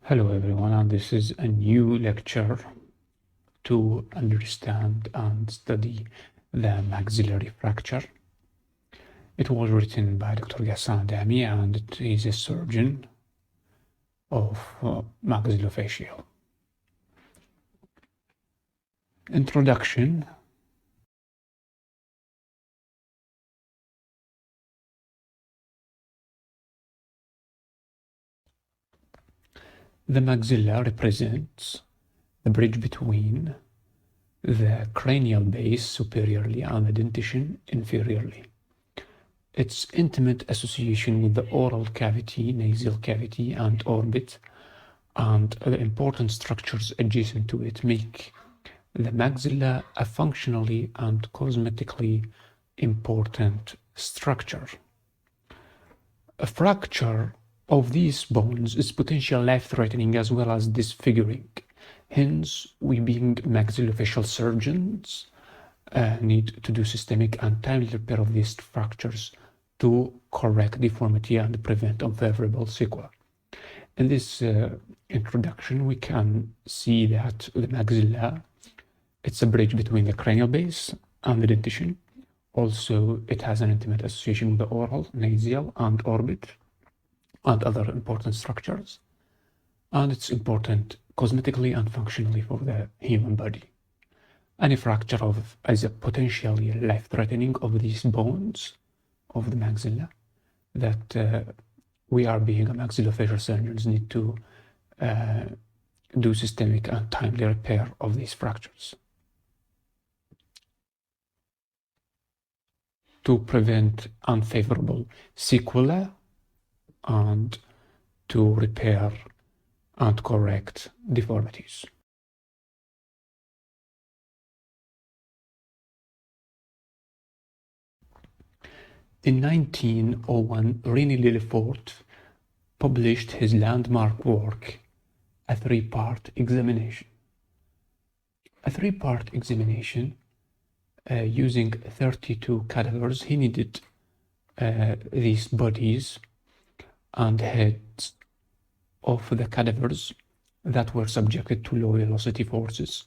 Hello everyone, and this is a new lecture to understand and study the maxillary fracture. It was written by Dr. Ghassan Dami, and he's a surgeon of maxillofacial. Introduction. The maxilla represents the bridge between the cranial base superiorly and the dentition inferiorly. Its intimate association with the oral cavity, nasal cavity, and orbit, and the important structures adjacent to it make the maxilla a functionally and cosmetically important structure. A fracture of these bones is potentially life-threatening as well as disfiguring. Hence, we being maxillofacial surgeons need to do systemic and timely repair of these fractures to correct deformity and prevent unfavorable sequelae. In this introduction, we can see that the maxilla, it's a bridge between the cranial base and the dentition. Also, it has an intimate association with the oral, nasal, and orbit, and other important structures. And it's important cosmetically and functionally for the human body. Any fracture is a potentially life-threatening of these bones of the maxilla that we are being a maxillofacial surgeons need to do systemic and timely repair of these fractures to prevent unfavorable sequelae and to repair and correct deformities. In 1901, René Lefort published his landmark work, A Three-Part Examination. A three-part examination using 32 cadavers. He needed these bodies and heads of the cadavers that were subjected to low velocity forces.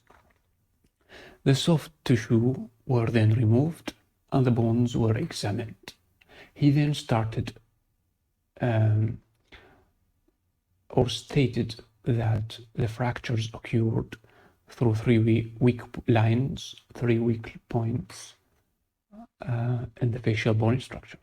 The soft tissue were then removed and the bones were examined. He then started or stated that the fractures occurred through three weak lines, 3 weak points in the facial bone structure.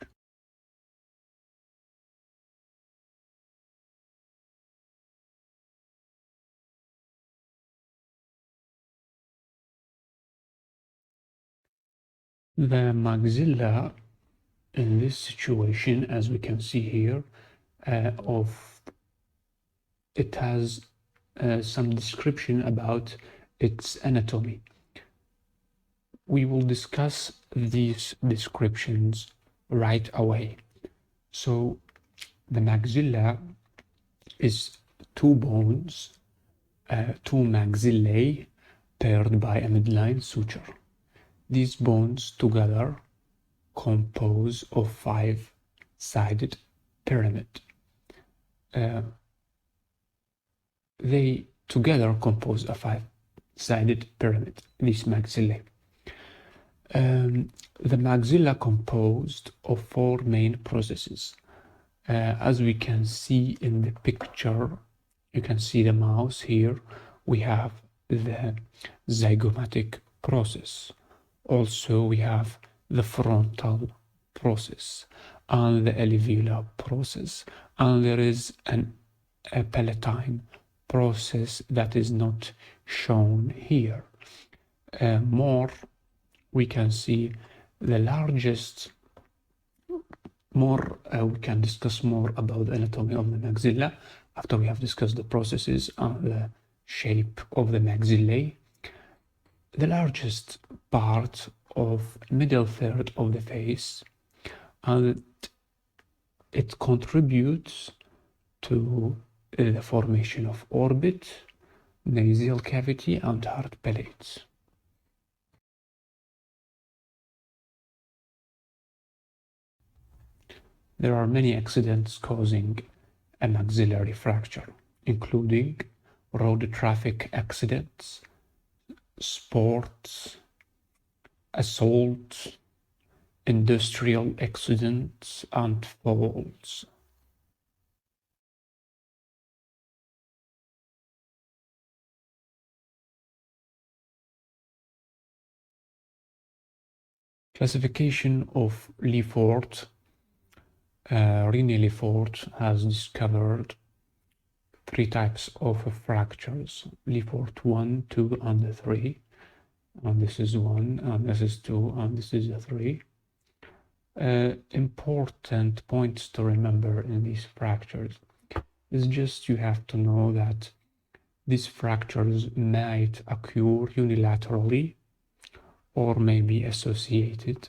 The maxilla in this situation, as we can see here, it has some description about its anatomy. We will discuss these descriptions right away. So the maxilla is two bones, two maxillae paired by a midline suture. These bones together compose a 5-sided pyramid. They together compose a 5-sided pyramid, these maxillae. The maxilla composed of 4 main processes. As we can see in the picture, you can see the mouse here. We have the zygomatic process. Also, we have the frontal process and the alveolar process, and there is a palatine process that is not shown here. We can see the largest, we can discuss more about the anatomy of the maxilla after we have discussed the processes and the shape of the maxillae. The largest part of middle third of the face, and it contributes to the formation of orbit, nasal cavity, and hard palates. There are many accidents causing a maxillary fracture. including road traffic accidents, sports, assault, industrial accidents, and falls. Classification of Lefort. René Lefort has discovered 3 types of fractures: Lefort 1, 2, and 3. And this is 1, and this is 2, and this is 3. Important points to remember in these fractures is just you have to know that these fractures might occur unilaterally or may be associated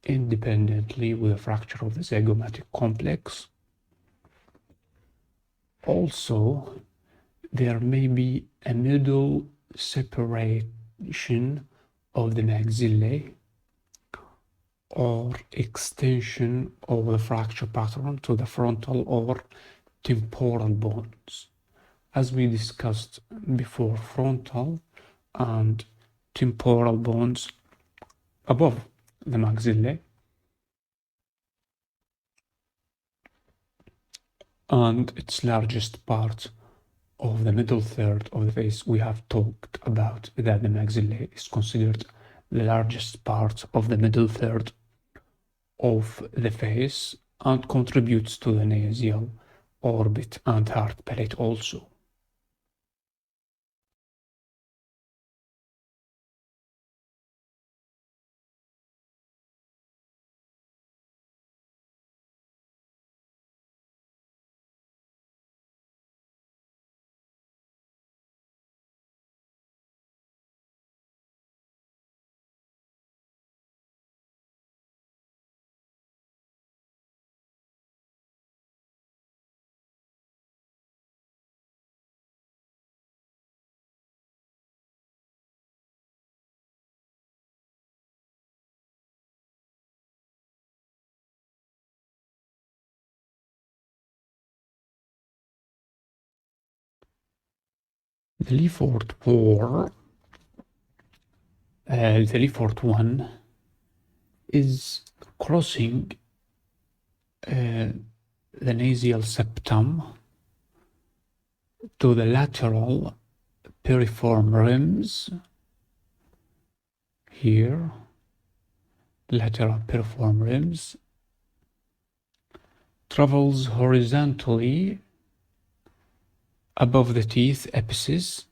independently with a fracture of the zygomatic complex. Also, there may be a middle separation of the maxillae or extension of the fracture pattern to the frontal or temporal bones. As we discussed before, frontal and temporal bones above the maxillae, and its largest part of the middle third of the face. We have talked about that the maxillae is considered the largest part of the middle third of the face and contributes to the nasal orbit and hard palate also. The Lefort 4, the Lefort 1 is crossing the nasal septum to the lateral piriform rims. Here, lateral piriform rims, travels horizontally above the teeth apices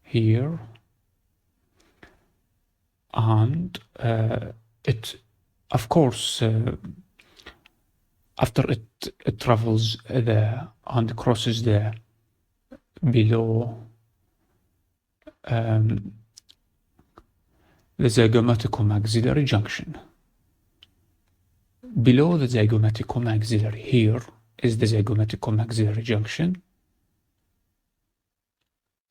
here, and it, of course, after it travels and crosses the below the zygomatico-maxillary junction. Below the zygomatico-maxillary, here is the zygomatico-maxillary junction,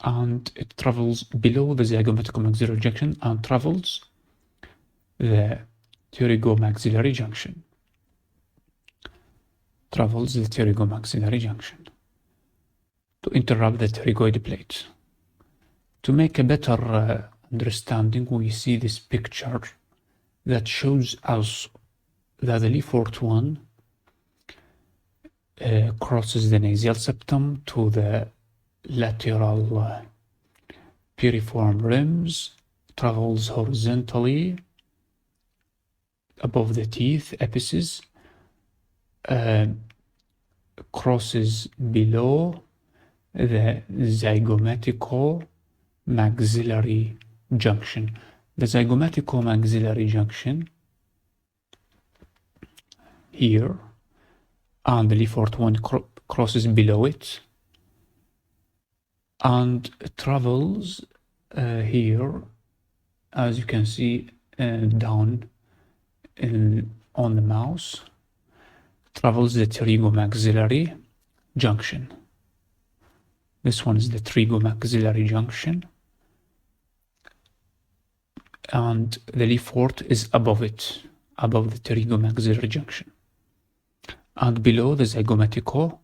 and it travels below the zygomatico-maxillary junction and travels the pterygomaxillary junction. Travels the pterygomaxillary junction to interrupt the pterygoid plate. To make a better understanding, we see this picture that shows us that the Lefort 1 crosses the nasal septum to the lateral piriform rims, travels horizontally above the teeth apices, crosses below the zygomatico-maxillary junction. The zygomatico-maxillary junction here, and the Lefort 1 crosses below it and travels here, as you can see, down on the mouse, travels the pterygomaxillary junction. This one is the pterygomaxillary junction, and the Lefort is above it, above the pterygomaxillary junction. And below the zygomatico-maxillary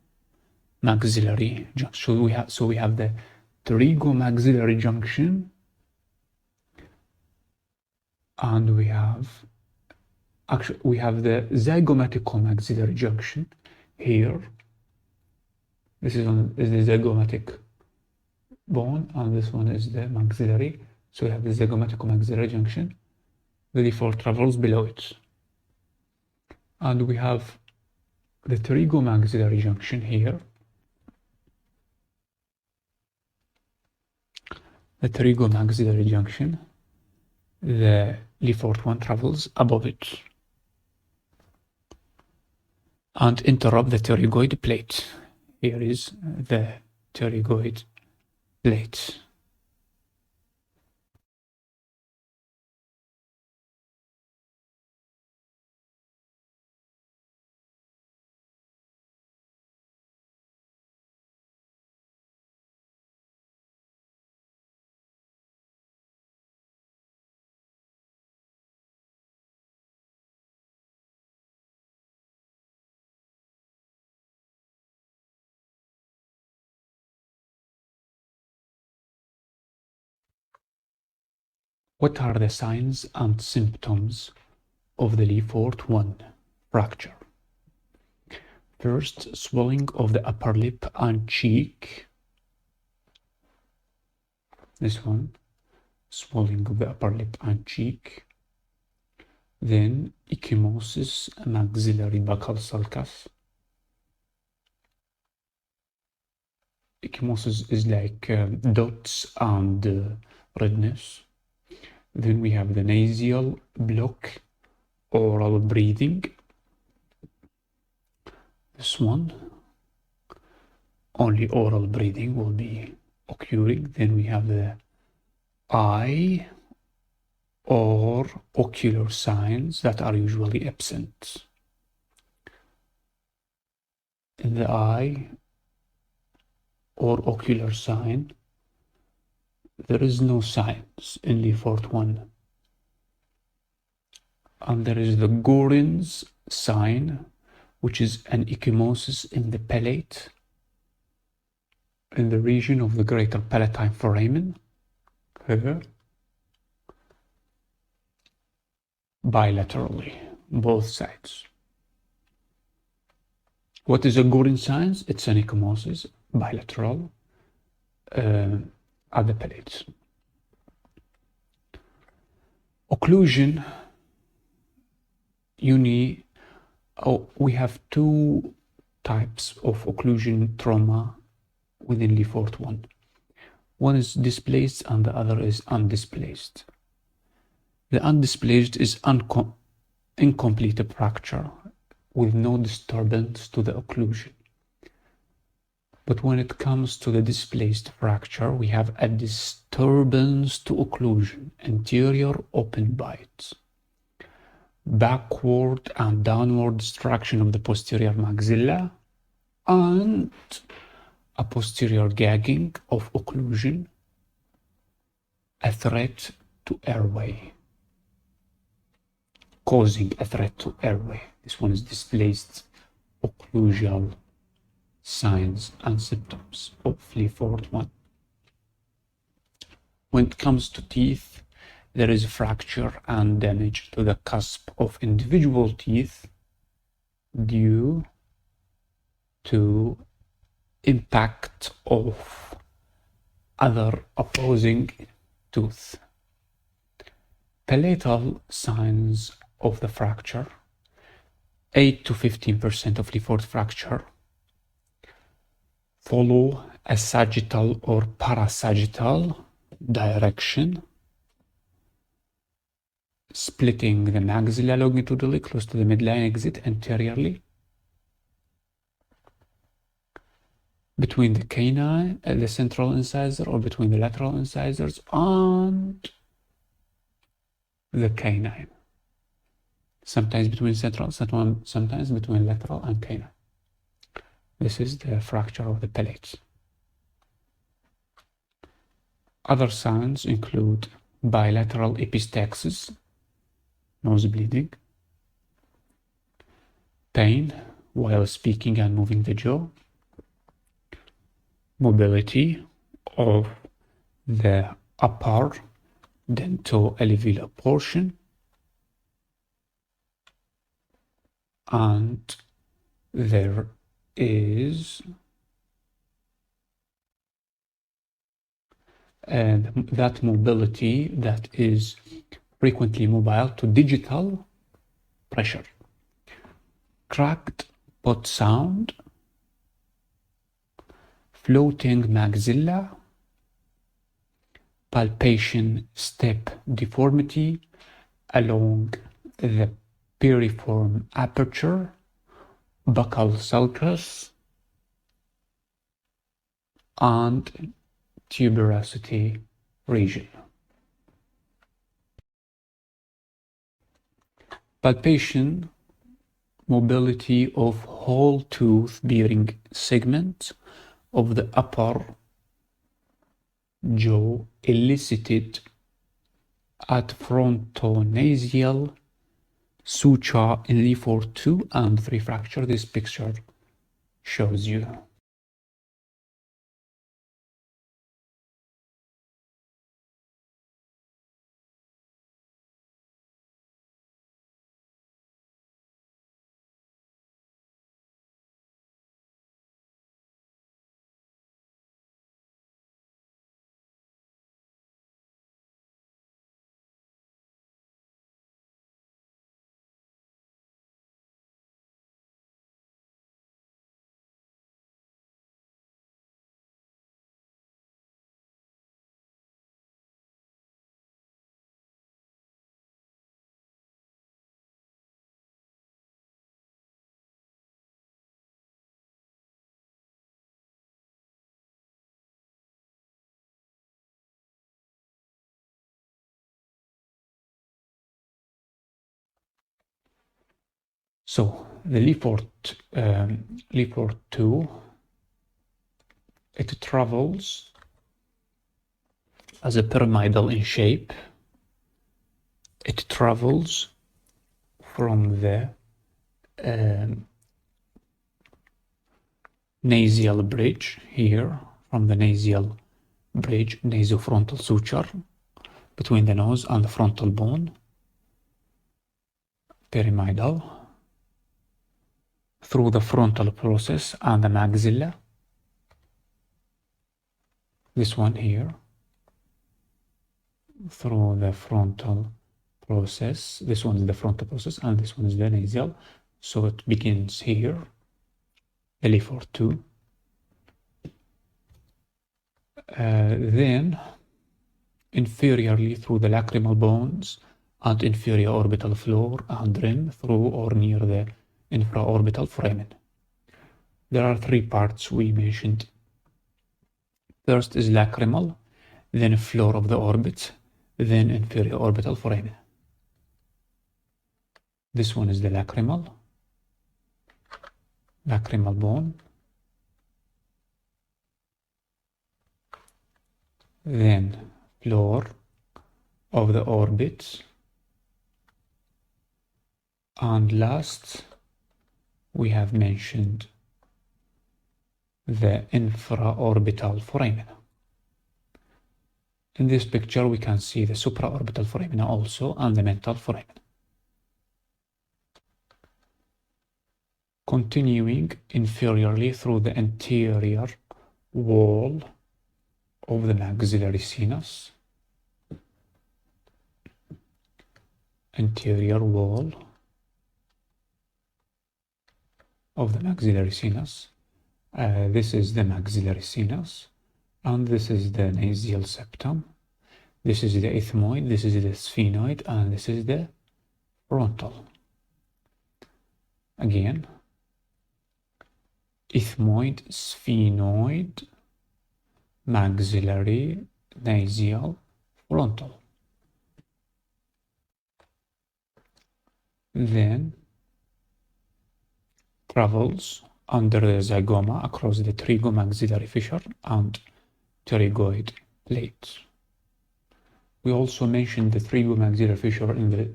maxillary junction. So we have the pterygomaxillary junction, and we have the zygomaticomaxillary junction here. This is the zygomatic bone, and this one is the maxillary. So we have the zygomaticomaxillary junction. The Lefort travels below it. And we have the pterygomaxillary junction here. The pterygomaxillary junction, the Lefort one travels above it and interrupt the pterygoid plate. Here is the pterygoid plate. What are the signs and symptoms of the Lefort 1 fracture? First, swelling of the upper lip and cheek. This one, swelling of the upper lip and cheek. Then, ecchymosis maxillary buccal sulcus. Ecchymosis is like dots and redness. Then we have the nasal block, oral breathing. This one, only oral breathing will be occurring. Then we have the eye or ocular signs that are usually absent. In the eye or ocular sign, there is no signs in Lefort 1. And there is the Gorin's sign, which is an ecchymosis in the palate, in the region of the greater palatine foramen, here, bilaterally, both sides. What is a Gorin sign? It's an ecchymosis, bilateral, at the palate. Occlusion, we have two types of occlusion trauma within Lefort 1. One is displaced and the other is undisplaced. The undisplaced is incomplete fracture with no disturbance to the occlusion. But when it comes to the displaced fracture, we have a disturbance to occlusion, anterior open bite, backward and downward distraction of the posterior maxilla, and a posterior gagging of occlusion, a threat to airway, causing a threat to airway. This one is displaced occlusal signs and symptoms of Lefort 1. When it comes to teeth, there is fracture and damage to the cusp of individual teeth due to impact of other opposing tooth. Palatal signs of the fracture, 8 to 15% of Lefort fracture follow a sagittal or parasagittal direction, splitting the maxilla longitudinally close to the midline exit anteriorly, between the canine, the central incisor, or between the lateral incisors and the canine. Sometimes between central, sometimes between lateral and canine. This is the fracture of the palate. Other signs include bilateral epistaxis, nose bleeding, pain while speaking and moving the jaw, mobility of the upper dentoalveolar portion, and there is that mobility that is frequently mobile to digital pressure. Cracked pot sound, floating maxilla, palpation step deformity along the piriform aperture, buccal sulcus, and tuberosity region. Palpation, mobility of whole tooth bearing segment of the upper jaw elicited at frontonasal suture in Lefort 2 and 3 fracture. This picture shows you. So the Lefort 2, it travels as a pyramidal in shape. It travels from the nasal bridge here, from the nasal bridge, nasofrontal suture between the nose and the frontal bone, pyramidal, through the frontal process and the maxilla, this one here, through the frontal process. This one is the frontal process and this one is the nasal. So it begins here, the Lefort 2. Then inferiorly through the lacrimal bones and inferior orbital floor and rim through or near the infraorbital foramen. There are 3 parts we mentioned. First is lacrimal, then floor of the orbit, then inferior orbital foramen. This one is the lacrimal bone, then floor of the orbit, and last we have mentioned the infraorbital foramen. In this picture we can see the supraorbital foramen also and the mental foramen. Continuing inferiorly through the anterior wall of the maxillary sinus, anterior wall of the maxillary sinus. This is the maxillary sinus, and this is the nasal septum. This is the ethmoid, this is the sphenoid, and this is the frontal. Again, ethmoid, sphenoid, maxillary, nasal, frontal. Then travels under the zygoma across the trigomaxillary fissure and pterygoid plate. We also mentioned the trigomaxillary fissure in the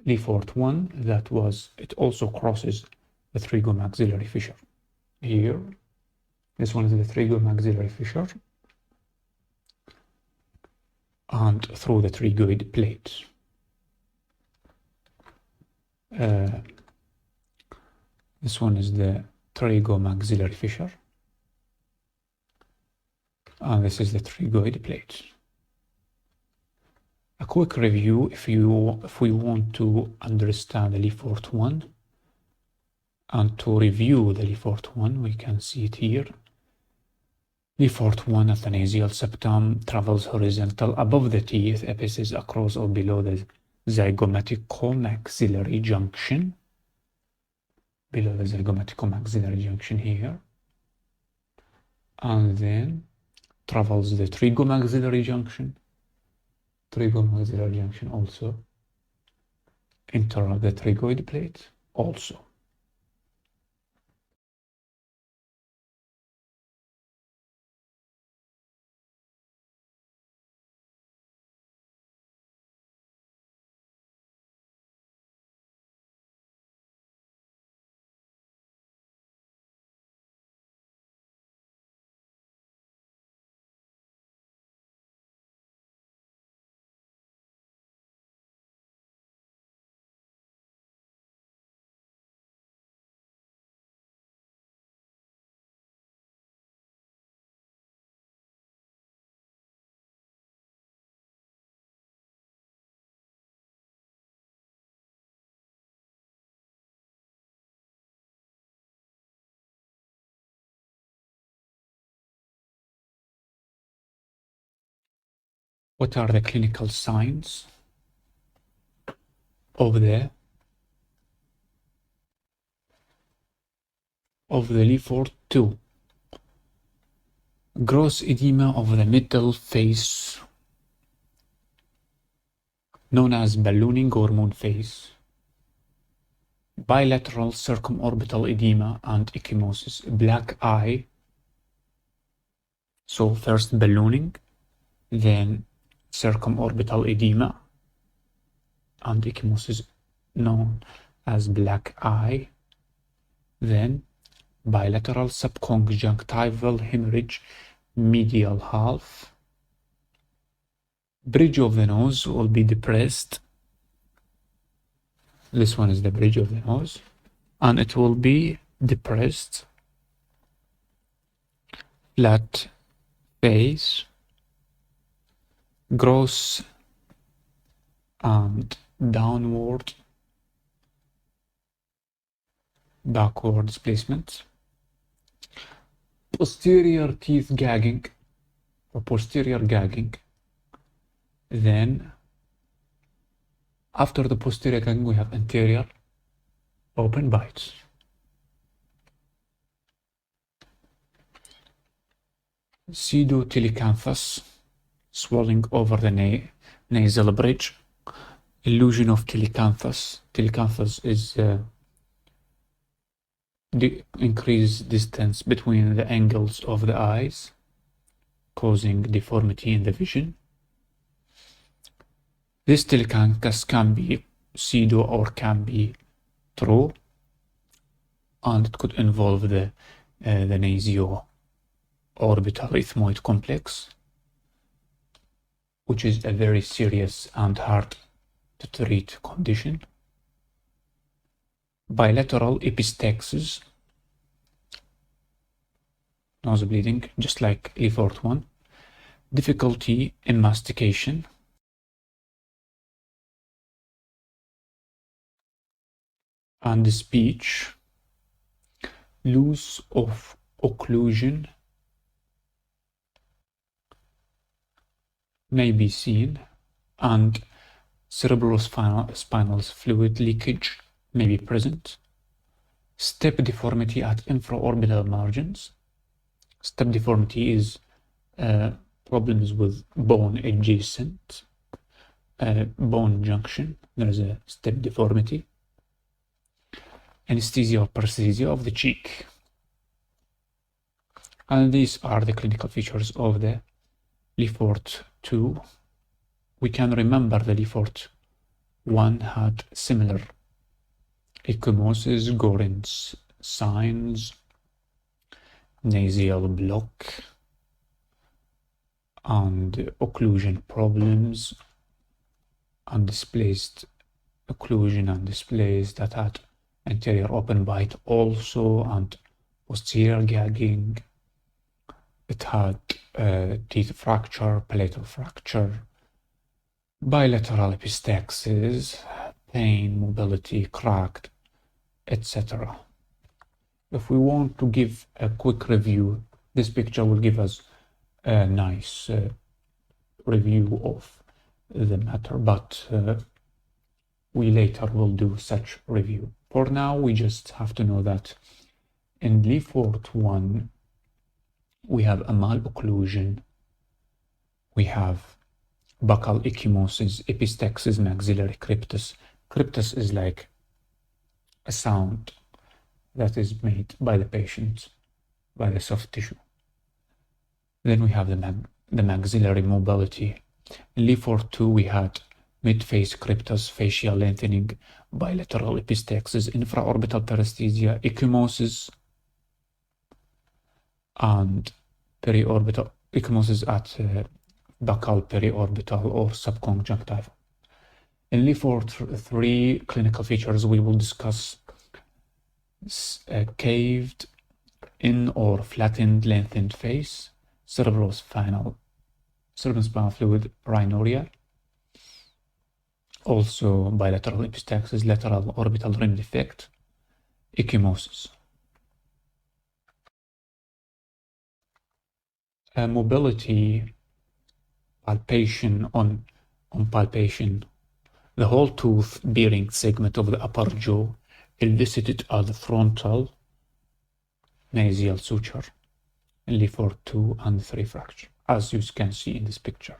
Lefort 1, it also crosses the trigomaxillary fissure here This one is the trigomaxillary fissure and through the trigoid plate. This one is the trigomaxillary fissure, and this is the trigoid plate. A quick review if we want to understand the Lefort 1 and to review the Lefort 1, we can see it here. Lefort 1 at the nasal septum travels horizontal above the teeth apices across or below the zygomatico-maxillary junction. Below the zygomatico-maxillary junction here. And then travels the trigomaxillary junction. Trigomaxillary junction also. Enter the trigoid plate also. What are the clinical signs of the Lefort 2? Gross edema of the middle face, known as ballooning or moon face, bilateral circumorbital edema and ecchymosis, black eye. So first ballooning, then circumorbital edema and ecchymosis known as black eye, then bilateral subconjunctival hemorrhage, medial half. Bridge of the nose will be depressed. This one is the bridge of the nose, and it will be depressed. Flat face, gross and downward backward displacement, posterior teeth gagging or posterior gagging. Then after the posterior gagging we have anterior open bites. Pseudotelecanthus, swelling over the nasal bridge, illusion of telecanthus. Telecanthus is the increased distance between the angles of the eyes, causing deformity in the vision. This telecanthus can be pseudo or can be true, and it could involve the nasio-orbital ethmoid complex, which is a very serious and hard to treat condition. Bilateral epistaxis, nose bleeding, just like Lefort 1. Difficulty in mastication. And speech. Loss of occlusion may be seen, and cerebrospinal fluid leakage may be present. Step deformity at infraorbital margins. Step deformity is problems with bone adjacent bone junction. There is a step deformity. Anesthesia or paresthesia of the cheek. And these are the clinical features of the Lefort 2. We can remember the Lefort 1 had similar ecchymosis, Gorin's signs, nasal block, and occlusion problems, undisplaced occlusion and displaced that had anterior open bite also, and posterior gagging. It had teeth fracture, palatal fracture, bilateral epistaxis, pain, mobility, cracked, etc. If we want to give a quick review, this picture will give us a nice review of the matter, but we later will do such review. For now, we just have to know that in Lefort 1, we have a malocclusion, we have buccal ecchymosis, epistaxis, maxillary cryptus. Cryptus is like a sound that is made by the patient, by the soft tissue. Then we have the maxillary mobility. In Lefort 2, we had mid-face cryptus, facial lengthening, bilateral epistaxis, infraorbital paresthesia, ecchymosis, and periorbital ecchymosis at buccal, periorbital, or subconjunctival. In Lefort 3 clinical features, we will discuss caved in or flattened lengthened face, cerebrospinal fluid rhinorrhea, also bilateral epistaxis, lateral orbital rim defect, ecchymosis. Mobility, palpation on palpation, the whole tooth bearing segment of the upper jaw elicited at the frontal nasal suture in Lefort 2 and 3 fracture, as you can see in this picture.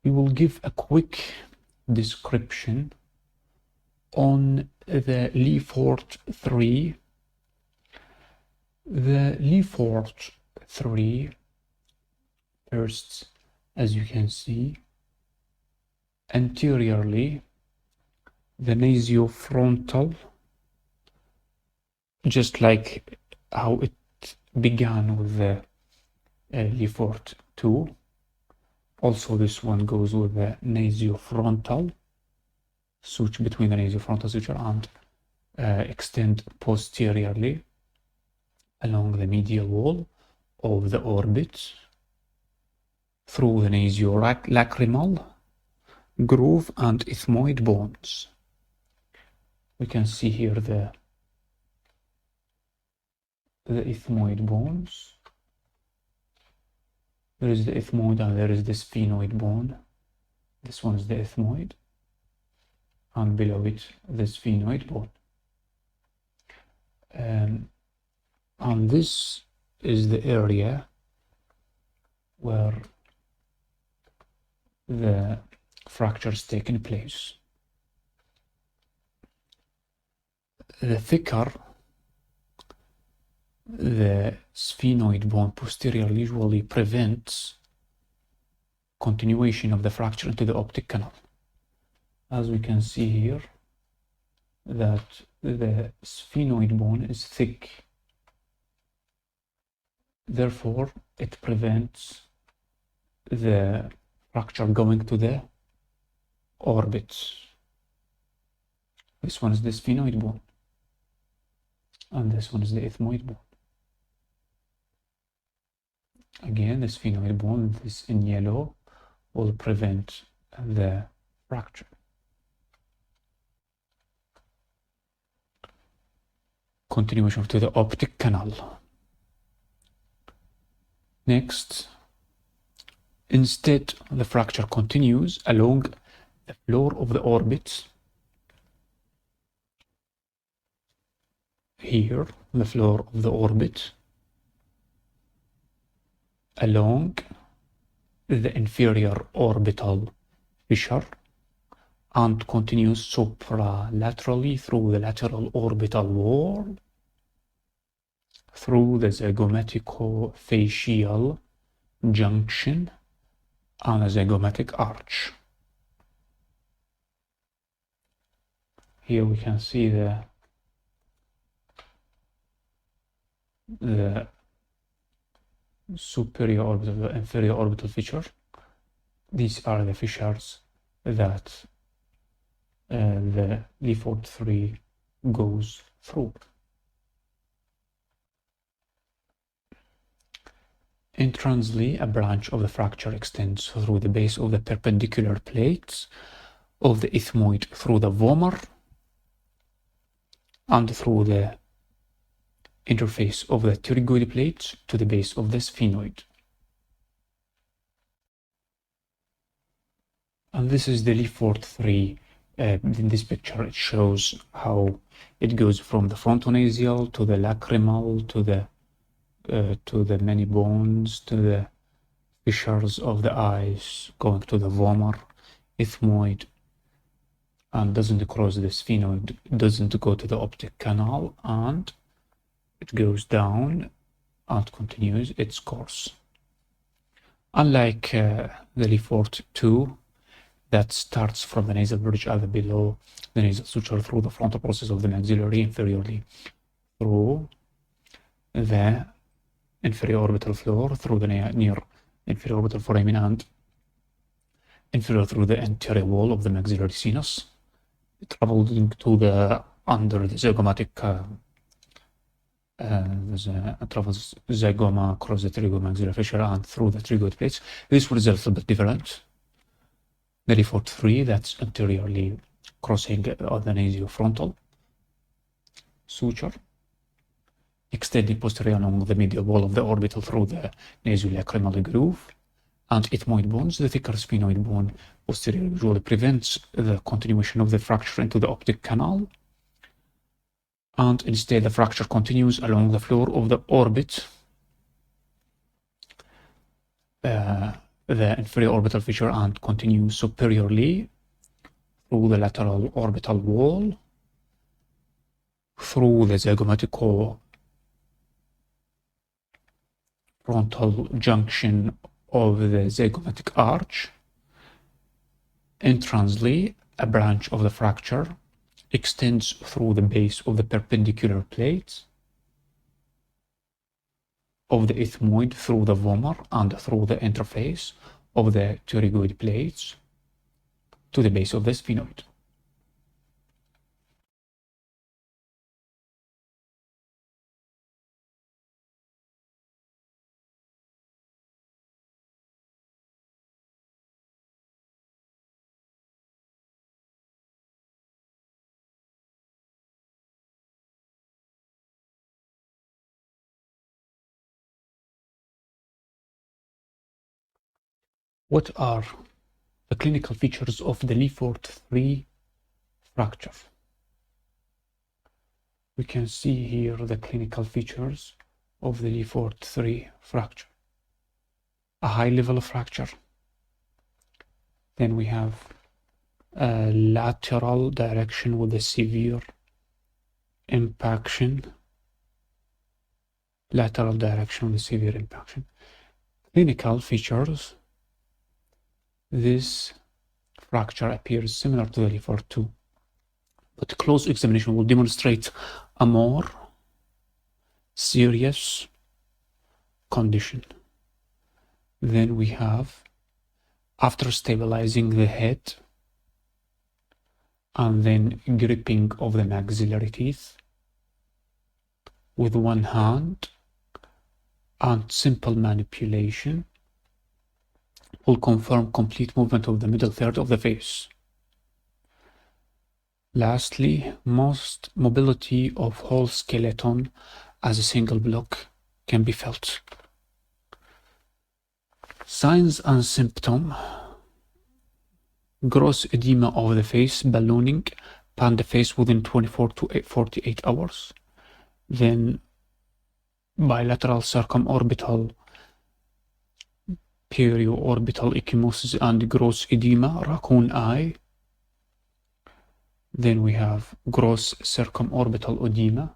We will give a quick description on the Lefort 3. The Lefort 3, first, as you can see, anteriorly, the nasofrontal, just like how it began with the Lefort 2. Also, this one goes with the nasofrontal suture, between the nasofrontal suture and extend posteriorly along the medial wall of the orbit through the nasolacrimal groove and ethmoid bones. We can see here the ethmoid bones. There is the ethmoid and there is the sphenoid bone. This one is the ethmoid, and below it the sphenoid bone. And this is the area where the fracture is taking place. The thicker the sphenoid bone posterior usually prevents continuation of the fracture into the optic canal. As we can see here, that the sphenoid bone is thick. Therefore, it prevents the fracture going to the orbit. This one is the sphenoid bone, and this one is the ethmoid bone. Again, the sphenoid bone, this in yellow, will prevent the fracture. Continuation to the optic canal. Next, instead, the fracture continues along the floor of the orbit. Here, the floor of the orbit, along the inferior orbital fissure and continues supralaterally through the lateral orbital wall, through the zygomatico-facial junction and a zygomatic arch. Here we can see the superior orbital, the inferior orbital fissure. These are the fissures that the Lefort 3 goes through. Intransly, a branch of the fracture extends through the base of the perpendicular plates of the ethmoid through the vomer and through the interface of the pterygoid plates to the base of the sphenoid. And this is the Lefort 3. In this picture it shows how it goes from the frontonasal to the lacrimal to the many bones to the fissures of the eyes, going to the vomer, ethmoid, and doesn't cross the sphenoid, doesn't go to the optic canal, and it goes down and continues its course. Unlike the Lefort 2, that starts from the nasal bridge either below the nasal suture through the frontal process of the maxillary inferiorly, through the inferior orbital floor, through the near inferior orbital foramen, and inferior through the anterior wall of the maxillary sinus, traveling to the under the zygomatic travels zygoma across the pterygomaxillary fissure and through the pterygoid plates. This one is a little bit different. The Lefort 3, that's anteriorly crossing the nasofrontal suture, extending posteriorly along the medial wall of the orbital through the nasolacrimal groove, and ethmoid bones. The thicker sphenoid bone posterior usually prevents the continuation of the fracture into the optic canal, and instead the fracture continues along the floor of the orbit, the inferior orbital fissure, and continues superiorly through the lateral orbital wall, through the zygomatico-frontal junction of the zygomatic arch. Intransly, a branch of the fracture extends through the base of the perpendicular plates of the ethmoid through the vomer and through the interface of the pterygoid plates to the base of the sphenoid. What are the clinical features of the Lefort 3 fracture? We can see here the clinical features of the Lefort 3 fracture. A high level of fracture. Then we have a lateral direction with a severe impaction. Lateral direction with severe impaction. Clinical features. This fracture appears similar to the Lefort 2, but close examination will demonstrate a more serious condition. Then we have, after stabilizing the head and then gripping of the maxillary teeth with one hand and simple manipulation, will confirm complete movement of the middle third of the face. Lastly, most mobility of whole skeleton as a single block can be felt. Signs and symptoms: gross edema of the face, ballooning, panda face within 24 to 48 hours. Then bilateral circumorbital periorbital ecchymosis and gross edema, raccoon eye. Then we have gross circumorbital edema.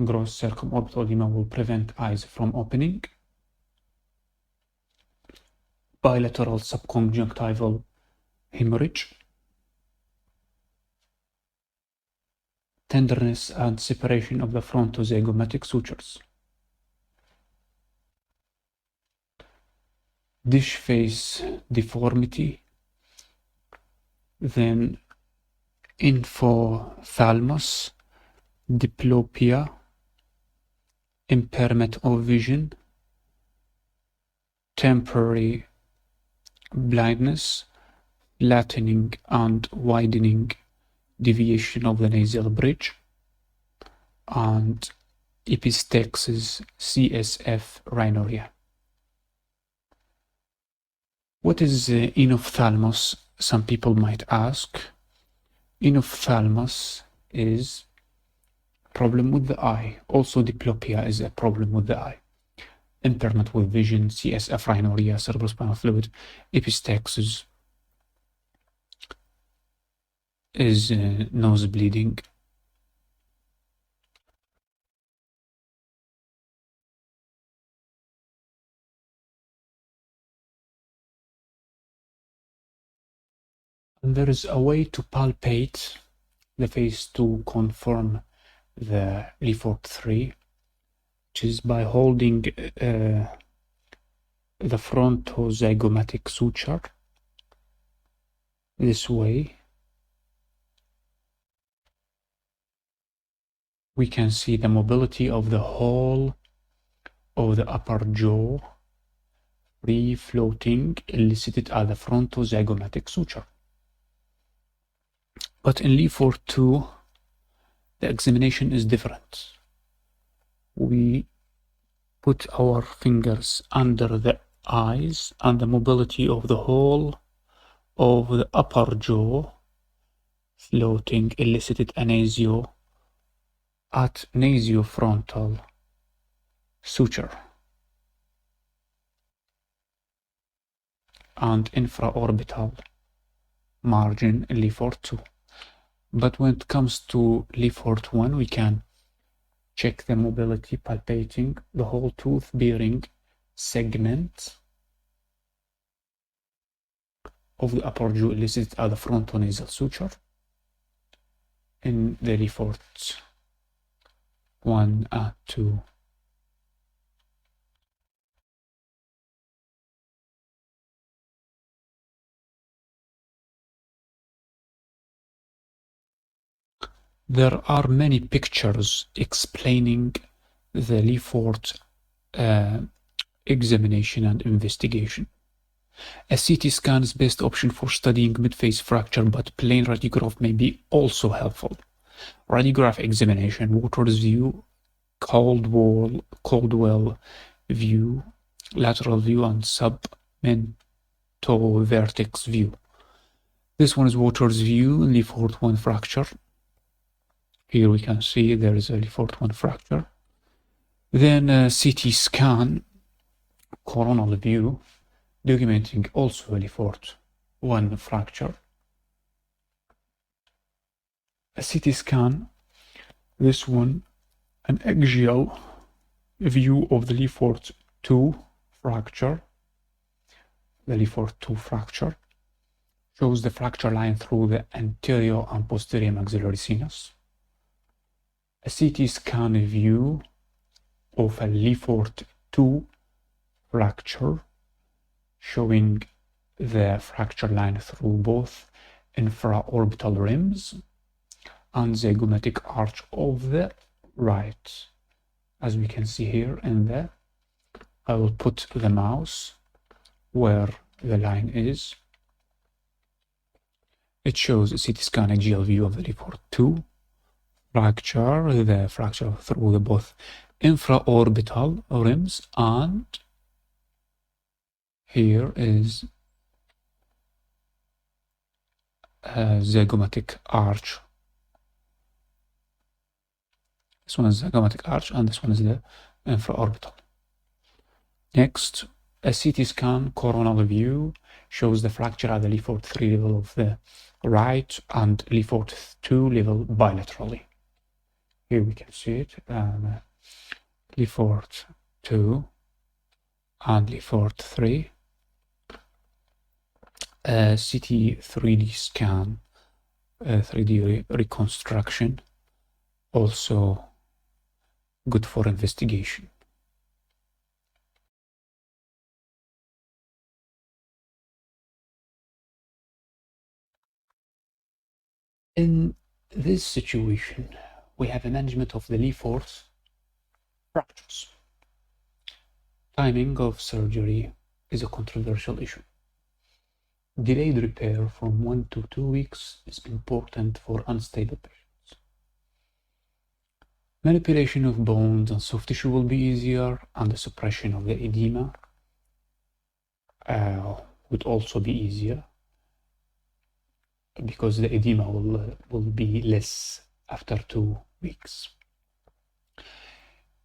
Gross circumorbital edema will prevent eyes from opening. Bilateral subconjunctival hemorrhage. Tenderness and separation of the frontozygomatic sutures. Dish face deformity. Then infothalmus, diplopia, impairment of vision, temporary blindness, flattening and widening deviation of the nasal bridge, and epistaxis CSF rhinorrhea. What is enophthalmos? Some people might ask. Enophthalmos is problem with the eye. Also diplopia is a problem with the eye. Impairment with vision, CSF rhinorrhea, cerebrospinal fluid, epistaxis is nose bleeding. And there is a way to palpate the face to confirm the Lefort 3, which is by holding the frontozygomatic suture this way. We can see the mobility of the whole of the upper jaw free floating, elicited at the frontozygomatic suture. But in Lefort 2, the examination is different. We put our fingers under the eyes, and the mobility of the whole of the upper jaw floating elicited a nasofrontal suture and infraorbital margin in Lefort 2. But when it comes to Lefort 1, we can check the mobility palpating the whole tooth bearing segment of the upper jaw elicited at the frontonasal suture in the Lefort 1 and 2. There are many pictures explaining the Lefort examination and investigation. A CT scan is best option for studying midface fracture, but plain radiograph may be also helpful. Radiograph examination, Waters view, Caldwell view, lateral view, and submentovertex view. This one is Waters view, Lefort 1 fracture. Here we can see there is a Lefort 1 fracture. Then CT scan, coronal view, documenting also a Lefort 1 fracture. A CT scan, this one, an axial view of the Lefort 2 fracture. The Lefort 2 fracture shows the fracture line through the anterior and posterior maxillary sinus. A CT scan view of a Lefort 2 fracture showing the fracture line through both infraorbital rims and zygomatic arch of the right. As we can see here in there, I will put the mouse where the line is. It shows a CT scan axial view of the Lefort 2 fracture, the fracture through the both infraorbital rims, and here is a zygomatic arch. This one is zygomatic arch and this one is the infraorbital. Next, a CT scan coronal view shows the fracture at the Lefort 3 level of the right and Lefort 2 level bilaterally. Here we can see it, Lefort 2 and Lefort 3. CT 3D scan, 3D reconstruction, also good for investigation. In this situation, we have a management of the Lefort fractures. Timing of surgery is a controversial issue. Delayed repair from 1 to 2 weeks is important for unstable patients. Manipulation of bones and soft tissue will be easier, and the suppression of the edema would also be easier, because the edema will be less after 2 weeks.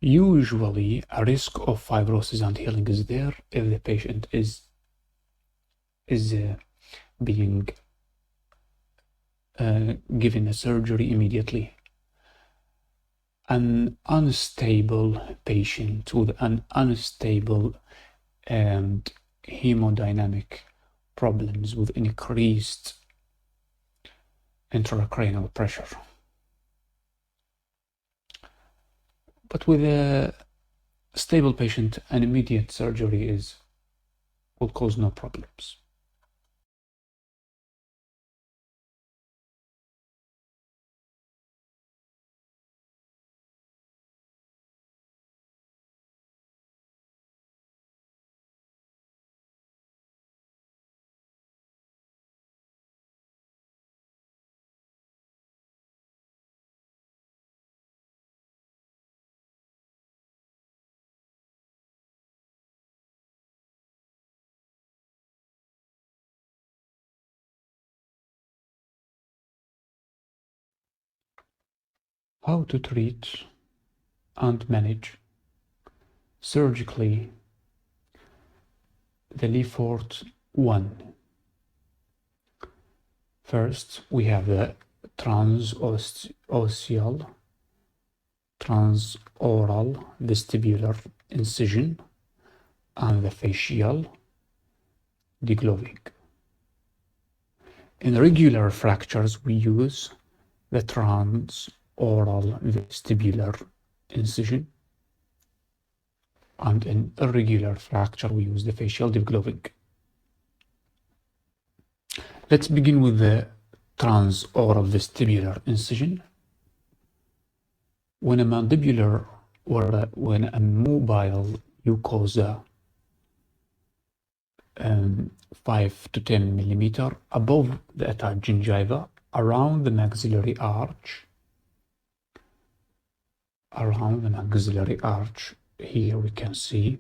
Usually, a risk of fibrosis and healing is there if the patient is being given a surgery immediately. An unstable patient with an unstable and hemodynamic problems with increased intracranial pressure. But with a stable patient, an immediate surgery will cause no problems. How to treat and manage surgically the Lefort 1. First, we have the transoral vestibular incision and the facial degloving. In regular fractures, we use the transoral vestibular incision, and in irregular fracture, we use the facial degloving. Let's begin with the transoral vestibular incision. When a mandibular or when a mobile mucosa 5 to 10 millimeter above the attached gingiva, around the maxillary arch, here we can see,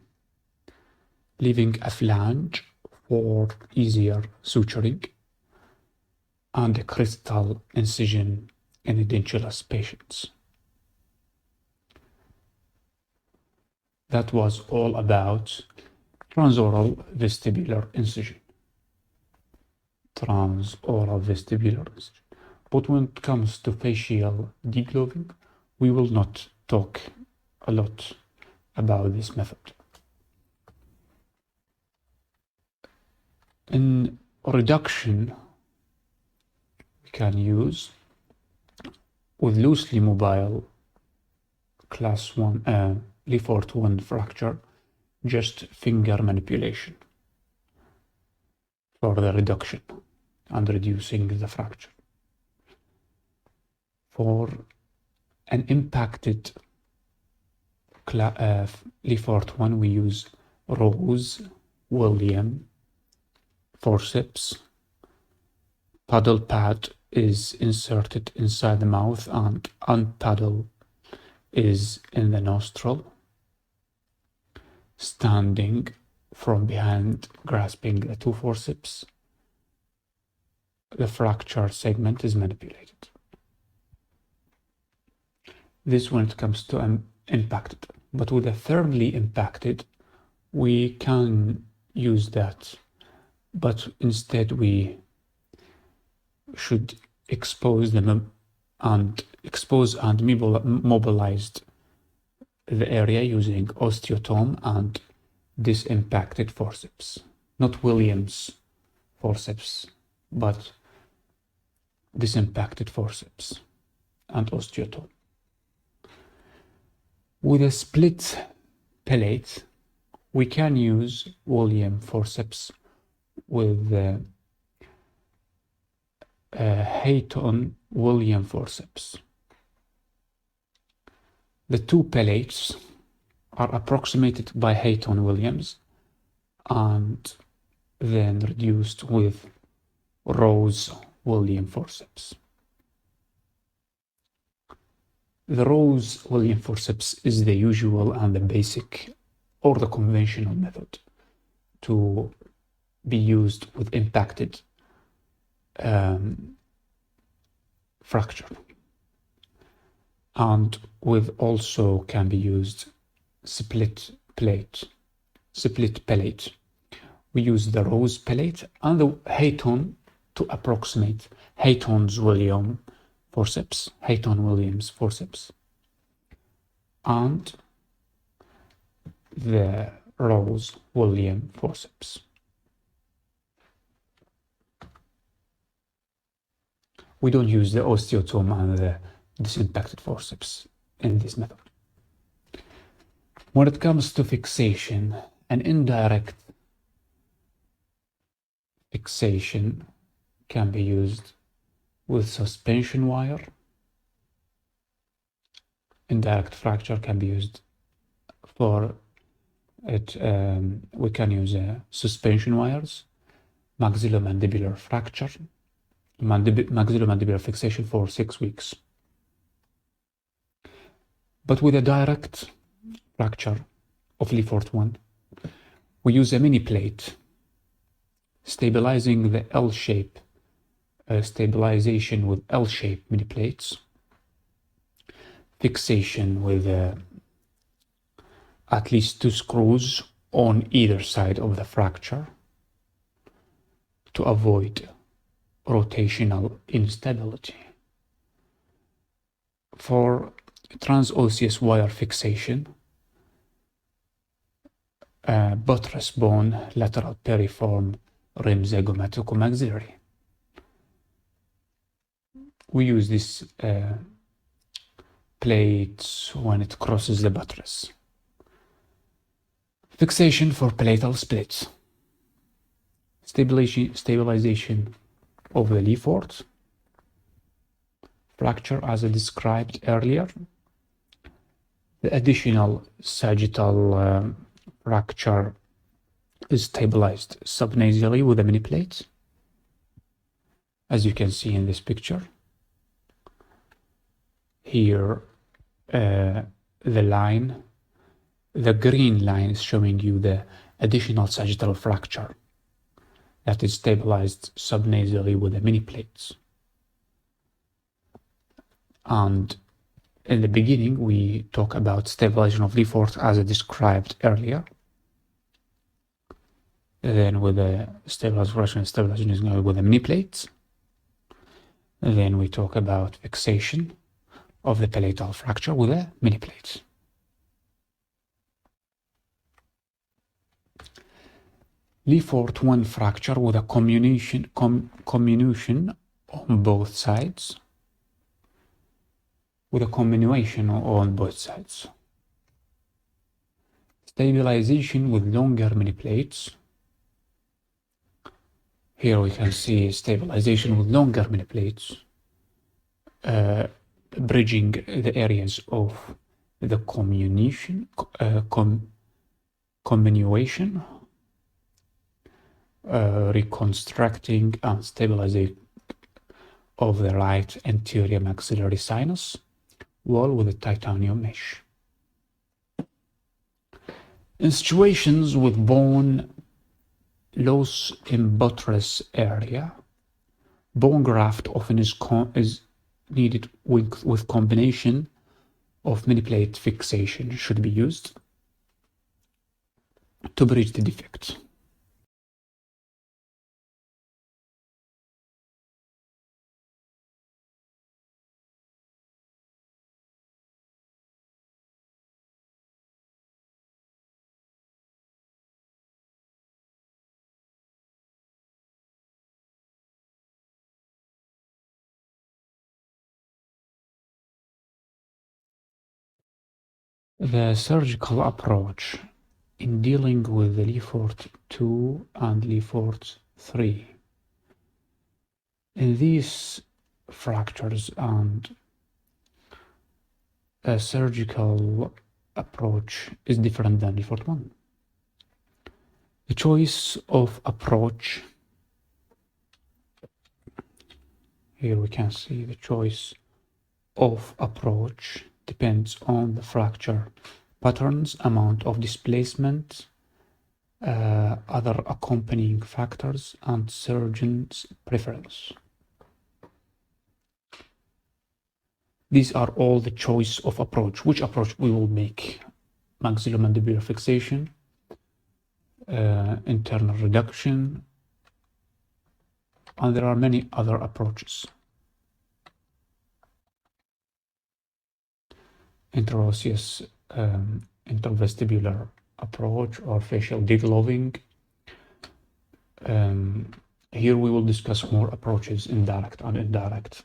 leaving a flange for easier suturing, and a crystal incision in edentulous patients. That was all about transoral vestibular incision. But when it comes to facial degloving, we will not talk a lot about this method. In reduction, we can use with loosely mobile class 1 Lefort 1 fracture, just finger manipulation for the reduction and reducing the fracture. For an impacted Lefort 1, we use Rose William forceps. Paddle pad is inserted inside the mouth and unpaddle is in the nostril. Standing from behind, grasping the two forceps, the fracture segment is manipulated. This when it comes to impacted, but with a firmly impacted, we can use that, but instead we should expose them and mobilize the area using osteotome and disimpacted forceps. Not Williams forceps, but disimpacted forceps and osteotome. With a split palate, we can use Williams forceps with Hayton Williams forceps. The two palates are approximated by Hayton Williams and then reduced with Rose Williams forceps. The Rose Williams forceps is the usual and the basic or the conventional method to be used with impacted fracture, and with also can be used split palate. We use the Rose palate and the Hayton to approximate Hayton Williams forceps, and the Rose Williams forceps. We don't use the osteotome and the disimpacted forceps in this method. When it comes to fixation, an indirect fixation can be used with suspension wire. Indirect fracture can be used for it. We can use suspension wires, maxillomandibular fracture, maxillomandibular fixation for 6 weeks. But with a direct fracture of Lefort 1, we use a mini plate, stabilizing the L-shape, stabilization with L-shape mini plates, fixation with at least 2 screws on either side of the fracture to avoid rotational instability. For transosseous wire fixation, buttress bone lateral piriform rim zygomaticomaxillary. We use this plate when it crosses the buttress. Fixation for palatal splits. Stabilization of the Lefort fracture as I described earlier. The additional sagittal fracture is stabilized subnasally with a mini plate, as you can see in this picture. Here, the green line is showing you the additional sagittal fracture that is stabilized subnasally with the mini plates. And in the beginning, we talk about stabilization of Lefort as I described earlier. Then with the stabilization with the mini plates. And then we talk about fixation of the palatal fracture with the mini plates. Lefort 1 fracture with a comminution on both sides. Stabilization with longer mini plates. Here we can see stabilization with longer mini plates, bridging the areas of the comminution, reconstructing and stabilizing of the right anterior maxillary sinus wall with a titanium mesh. In situations with bone loss in buttress area, bone graft often is needed with combination of mini plate fixation should be used. to bridge the defect. The surgical approach in dealing with the Lefort 2 and Lefort 3. In these fractures and a surgical approach is different than Lefort 1. The choice of approach, here we can see the choice of approach depends on the fracture patterns, amount of displacement, other accompanying factors, and surgeon's preference. These are all the choice of approach. Which approach we will make? Maxillomandibular fixation, internal reduction, and there are many other approaches. Interosseous intervestibular approach or facial degloving. Here we will discuss more approaches, indirect and indirect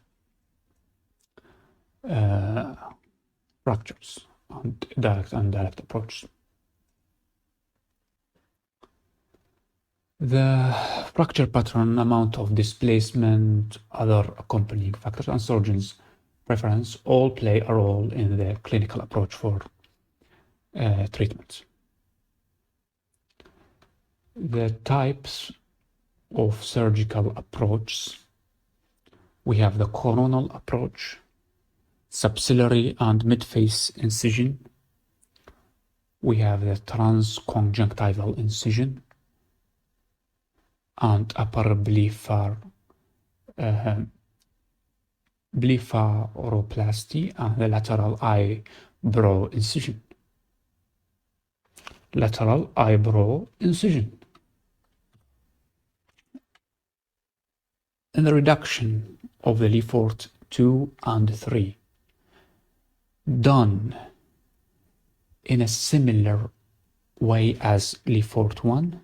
fractures and direct and indirect approach. The fracture pattern, amount of displacement, other accompanying factors, and surgeon's preference all play a role in the clinical approach for treatment. The types of surgical approaches: we have the coronal approach, subciliary and midface incision. We have the transconjunctival incision and upper blepharoplasty and the lateral eyebrow incision. Lateral eyebrow incision. And the reduction of the Lefort 2 and 3, done in a similar way as Lefort 1,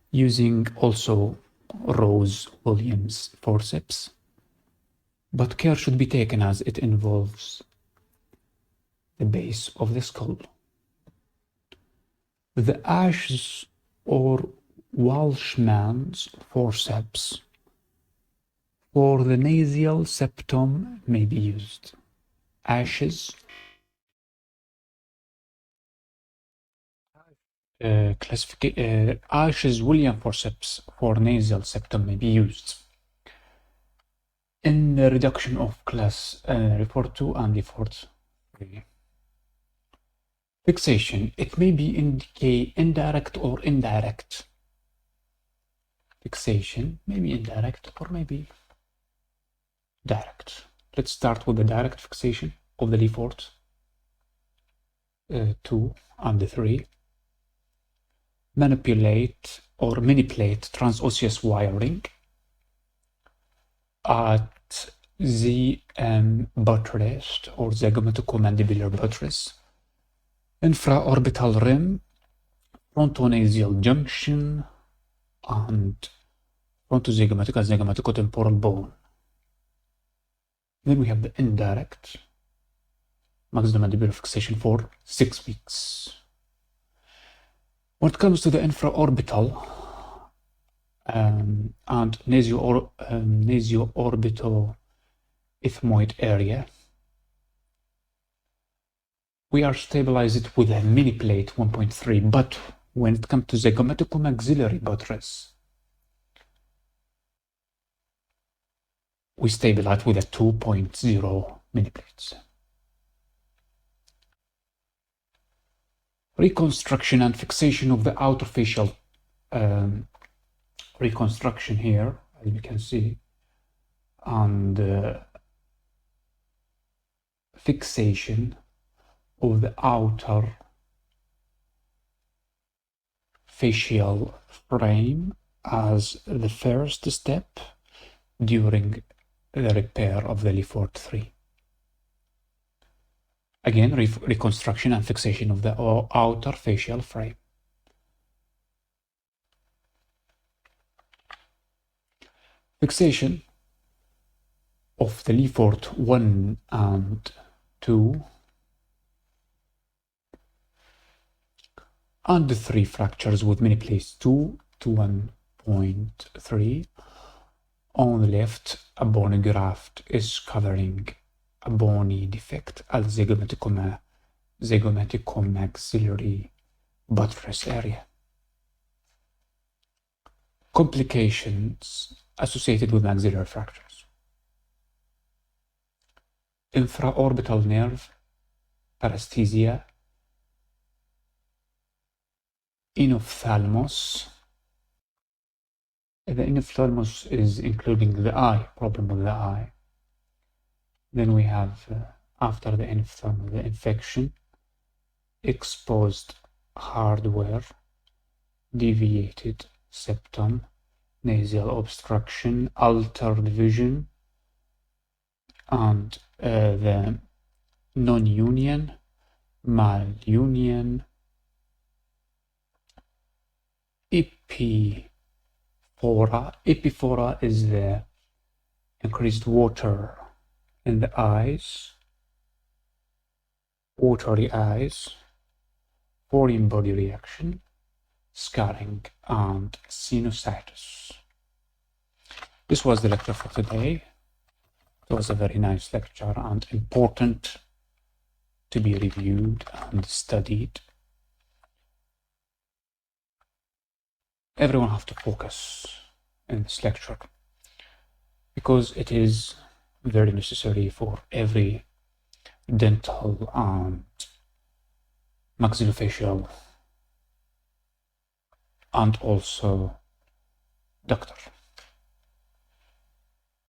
using also Rose-Williams forceps, but care should be taken as it involves the base of the skull. The Ashes or Walshman's forceps for the nasal septum may be used. Ashes Ashes-Williams forceps for nasal septum may be used in the reduction of class Lefort 2 and Lefort 3. Fixation, it may be indirect or indirect. Fixation may be indirect or maybe direct. Let's start with the direct fixation of the Lefort 2 and 3. Manipulate or manipulate transosseous wiring at the buttress or zygomatic-mandibular buttress, infraorbital rim, frontonasal junction, and frontozygomatic and zygomatico-temporal bone. Then we have the indirect maxillomandibular fixation for 6 weeks. When it comes to the infraorbital and nasio-orbito-ethmoid area, we are stabilized with a mini plate 1.3, but when it comes to zygomatico-maxillary buttress, we stabilize with a 2.0 mini plates. Reconstruction and fixation of the outer facial reconstruction here, as you can see, and fixation of the outer facial frame as the first step during the repair of the Lefort 3. Again, reconstruction and fixation of the outer facial frame. Fixation of the Lefort 1 and 2 and the 3 fractures with many places 2 to 1.3. On the left, a bony graft is covering a bony defect at the zygomatico-maxillary buttress area. Complications associated with maxillary fractures. Infraorbital nerve paresthesia, enophthalmos. The enophthalmos is including the eye, problem with the eye. Then we have, after the enophthalmos, the infection, exposed hardware, deviated septum, nasal obstruction, altered vision, and the non-union, malunion, epiphora. Epiphora is the increased water in the eyes, watery eyes, foreign body reaction, scarring, and sinusitis. This was the lecture for today. It was a very nice lecture and important to be reviewed and studied. Everyone has to focus in this lecture because it is very necessary for every dental and maxillofacial and also doctor.